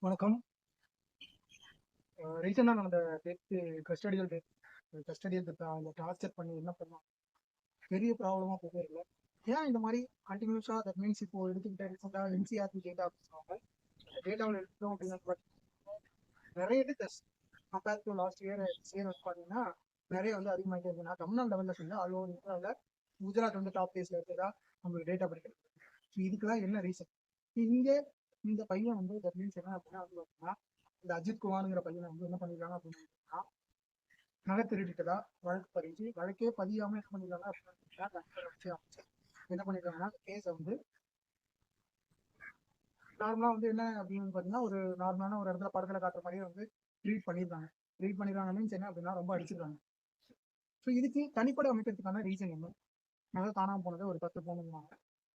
வணக்கம். ரீசெண்டா நடந்த death custodial death custodial death அந்த டார்ச்சர் பண்ணி என்ன பண்ணோம் பெரிய ப்ராப்ளமா போகவே இல்லை. ஏன் இந்த மாதிரி கண்டினியூஸா தட் மீன்ஸ் இப்போ எடுத்துக்கிட்ட ரீசெண்டா என்சிஆர்பி டேட்டா சொல்லுவாங்க. அந்த டேட்டாவில் எடுத்தோம் அப்படின்னா நிறைய death compare to last year வந்து பார்த்தீங்கன்னா நிறைய வந்து அதிகமாகிட்டே இருக்கு. நான் தமிழ்நாடு லெவலில் சொல்லி ஆல் ஓவர் இந்தியாவில் குஜராத் வந்து டாப் பிளேஸ்ல இருக்கிறதா நம்மளுக்கு டேட்டா படிக்கிறது. இதுக்கெல்லாம் என்ன ரீசன்? இங்கே இந்த பையன் வந்து தட் மீன்ஸ் என்ன அப்படின்னா வந்து பார்த்தீங்கன்னா இந்த அஜித் குமார்ங்கிற பையனை வந்து என்ன பண்ணிருக்காங்க அப்படின்னா நகை திருடிட்டதா வழக்கு பதிஞ்சு வழக்கே பதியாம என்ன பண்ணிருக்காங்க அப்படின்னா என்ன பண்ணிருக்காங்கன்னா கேஸை வந்து நார்மலா வந்து என்ன அப்படின்னு பாத்தீங்கன்னா ஒரு நார்மலான ஒரு இடத்துல படத்துல காட்டுற மாதிரியே வந்து ட்ரீட் பண்ணிருக்காங்க மீன்ஸ் என்ன அப்படின்னா ரொம்ப அடிச்சிருக்காங்க. ஸோ இதுக்கு தனிப்படை அமைக்கிறதுக்கான ரீசன் என்ன? நகை காணாம போனது ஒரு 10 பவுன்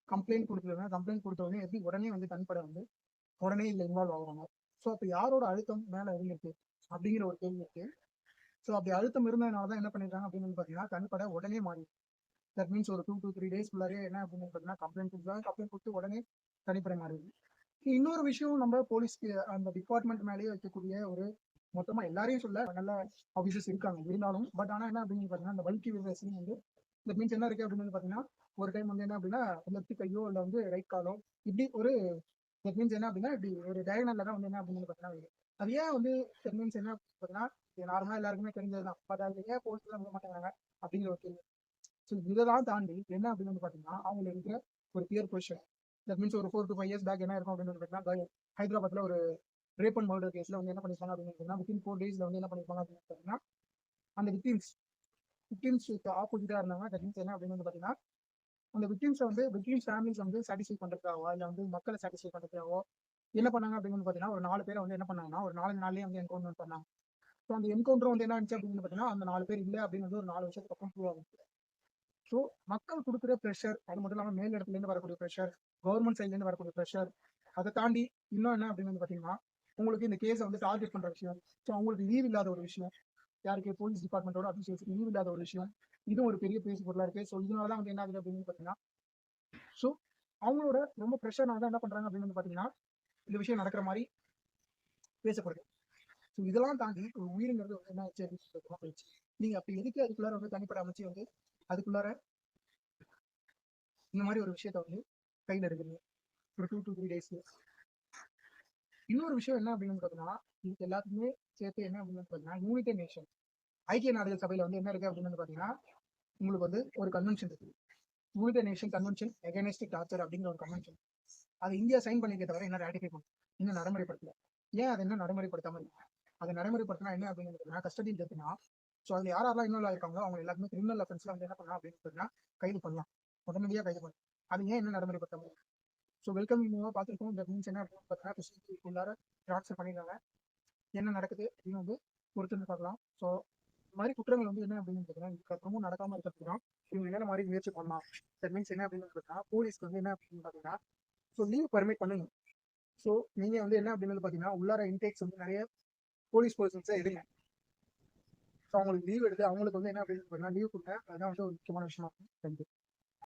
கம்ப்ளைண்ட் கொடுத்துருக்காங்க. கம்ப்ளைண்ட் கொடுத்தவொடனே எப்படி உடனே வந்து தனிப்படை வந்து உடனே இல்லை இன்வால்வ் ஆகுறாங்க. ஸோ அப்போ யாரோட அழுத்தம் மேல இருந்திருக்கு அப்படிங்கிற ஒரு கேள்வி இருக்கு. ஸோ அப்படி அழுத்தம் இருந்ததுனால தான் என்ன பண்ணிருக்காங்க அப்படின்னு பார்த்தீங்கன்னா தனிப்படை உடனே மாறி தட் மீன்ஸ் ஒரு 2 to 3 days குள்ளாரே என்ன அப்படின்னு பார்த்தீங்கன்னா கம்ப்ளைண்ட் கொடுத்து உடனே தனிப்படை மாறிடுது. இன்னொரு விஷயம் நம்ம போலீஸ்க்கு அந்த டிபார்ட்மெண்ட் மேலேயே வைக்கக்கூடிய ஒரு மொத்தமா எல்லாரையும் சொல்ல நல்ல ஆஃபீஸர்ஸ் இருக்காங்க இருந்தாலும் பட் ஆனா என்ன அப்படின்னு பார்த்தீங்கன்னா அந்த வல்கி விவசாயம் வந்து இந்த மீன்ஸ் என்ன இருக்கு அப்படின்னு பார்த்தீங்கன்னா ஒரு டைம் வந்து என்ன அப்படின்னா லெஃப்ட் கையோ இல்லை வந்து ரைட் காலோ இப்படி ஒரு தட் மீன்ஸ் என்ன அப்படின்னா இப்படி ஒரு டயகனல்ல தான் வந்து என்ன அப்படின்னு பார்த்தீங்கன்னா அது ஏன் வந்து தட் மீன்ஸ் என்ன பார்த்தீங்கன்னா இது நார்மலா எல்லாருக்குமே தெரிஞ்சதுதான் பட் அது ஏன் போலீஸ் எல்லாம் விட மாட்டேங்கிறாங்க அப்படிங்கிற ஒரு கேள்வி. ஸோ இதெல்லாம் தாண்டி என்ன அப்படின்னு வந்து பார்த்தீங்கன்னா அவங்க இருக்கிற ஒரு பியர் ப்ரெஷர் தட் மீன்ஸ் ஒரு 4 to 5 years பேக் என்ன இருக்கும் அப்படின்னு பார்த்தீங்கன்னா ஹைதராபாத்ல ஒரு ரேப் அண்ட் மர்டர் கேஸ்ல வந்து என்ன பண்ணிருப்பாங்க அப்படின்னு பார்த்தீங்கன்னா வித்தின் 4 days வந்து என்ன பண்ணிருப்பாங்க அப்படின்னு பார்த்தீங்கன்னா அந்த விக்டிம்ஸ் ஆப்போசிட்டா இருந்தாங்க. தட் மீன்ஸ் என்ன அப்படின்னு வந்து பார்த்தீங்கன்னா அந்த விக்டிம்ஸ் ஃபேமிலிஸ் வந்து சாட்டிஸ்ஃபை பண்றதுக்காகவோ இல்லை வந்து மக்களை சாட்டிஸ்ஃபை பண்றதுக்காகவோ என்ன பண்ணாங்க அப்படின்னு வந்து பார்த்தீங்கன்னா ஒரு 4 பேரை வந்து என்ன பண்ணாங்கன்னா ஒரு 4 நாள்லயே வந்து என்கவுண்டர் பண்ணாங்க. ஸோ அந்த என்கவுண்டர் வந்து என்ன ஆச்சு அப்படின்னு பார்த்தீங்கன்னா அந்த 4 பேர் இல்லை அப்படின்னு வந்து ஒரு 4 வருஷத்துக்கு அப்புறம் ப்ரூவ் ஆகும். ஸோ மக்கள் கொடுக்குற ப்ரெஷர் அது மட்டும் இல்லாமல் மேல் இடத்துல இருந்து வரக்கூடிய ப்ரெஷர் கவர்மெண்ட் சைட்ல இருந்து வரக்கூடிய ப்ரெஷர் அதை தாண்டி இன்னும் என்ன அப்படின்னு வந்து பார்த்தீங்கன்னா உங்களுக்கு இந்த கேஸை வந்து டார்கெட் பண்ற விஷயம். ஸோ அவங்களுக்கு லீவ் இல்லாத ஒரு விஷயம் யாருக்கு போலீஸ் டிபார்ட்மெண்ட்டோட அபிஷியல்ஸ் லீவ் இல்லாத ஒரு விஷயம் இதுவும் ஒரு பெரிய பேசு பொருளா இருக்கு. ஸோ இதனால தான் வந்து என்ன ஆகுது அப்படின்னு பார்த்தீங்கன்னா ஸோ அவங்களோட ரொம்ப ப்ரெஷர்னால தான் என்ன பண்றாங்க அப்படின்னு வந்து பார்த்தீங்கன்னா இந்த விஷயம் நடக்கிற மாதிரி பேசப்படுது. ஸோ இதெல்லாம் தாண்டி ஒரு உயிருங்கிறது வந்து என்ன ஆச்சு அப்படின்னு போயிடுச்சு. நீங்க அப்படி எதுக்கு அதுக்குள்ளார வந்து தனிப்பட அமைச்சு வந்து அதுக்குள்ளார இந்த மாதிரி ஒரு விஷயத்த வந்து கையில் எடுக்குது ஒரு 2 to 3 days. இன்னொரு விஷயம் என்ன அப்படின்னு பார்த்தீங்கன்னா இதுக்கு எல்லாத்துக்குமே சேர்த்து என்ன அப்படின்னு பார்த்தீங்கன்னா யுனைடெட் நேஷன் ஐக்கிய நாடுகள் சபையில வந்து என்ன இருக்கு அப்படின்னு பார்த்தீங்கன்னா உங்களுக்கு வந்து ஒரு கன்வென்ஷன் இருக்கு. யுனைடெட் நேஷன் கன்வென்ஷன் எகெனிஸ்ட் டார்ச்சர் அப்படிங்கிற ஒரு கன்வென்ஷன். அது இந்தியா சைன் பண்ணிக்க தவிர என்ன ரேட்டிஃபை பண்ணும் இன்னும் நடைமுறைப்படுத்தல. ஏன் அதை என்ன நடைமுறைப்படுத்தாம இருக்கு? அதை நடைமுறைப்படுத்தினா என்ன அப்படின்னு கஸ்டடி இருக்குன்னா ஸோ அதில் யாரெல்லாம் இன்வால்வ் ஆயிருக்காங்களோ அவங்க எல்லாருமே கிரிமினல் அஃபென்ஸ்ல வந்து என்ன பண்ணலாம் அப்படின்னு பார்த்தீங்கன்னா கைது பண்ணலாம், உடனடியாக கைது பண்ணலாம். அது ஏன் என்ன நடைமுறைப்படுத்த முடியும்? ஸோ வெல்கம் பார்த்துருக்கோம். இந்த மீன்ஸ் என்ன அப்படின்னு பார்த்தீங்கன்னா உள்ளார ட்ரான்ஸ்ஃபர் பண்ணிடுறாங்க. என்ன நடக்குது அப்படின்னு வந்து பொறுத்து பார்க்கலாம். ஸோ இந்த மாதிரி குற்றங்கள் வந்து என்ன அப்படின்னு பார்த்தீங்கன்னா இதுக்கப்புறமும் நடக்காம இருக்கிறதுக்கு தான் இவங்க என்னென்ன மாதிரி முயற்சி பண்ணலாம். தட் மீன்ஸ் என்ன அப்படின்னு பார்த்தீங்கன்னா போலீஸ்க்கு வந்து என்ன அப்படின்னு பார்த்தீங்கன்னா ஸோ லீவ் பர்மிட் பண்ணுங்க. ஸோ நீங்க வந்து என்ன அப்படின்னு பார்த்தீங்கன்னா உள்ளார இன்டேக்ஸ் வந்து நிறைய போலீஸ் பர்சன்ஸை எடுங்க. ஸோ அவங்களுக்கு லீவ் எடுத்து அவங்களுக்கு வந்து என்ன அப்படின்னு பார்த்தீங்கன்னா லீவ் கொடுங்க. அதுதான் வந்து ஒரு முக்கியமான விஷயமா இருக்கும்.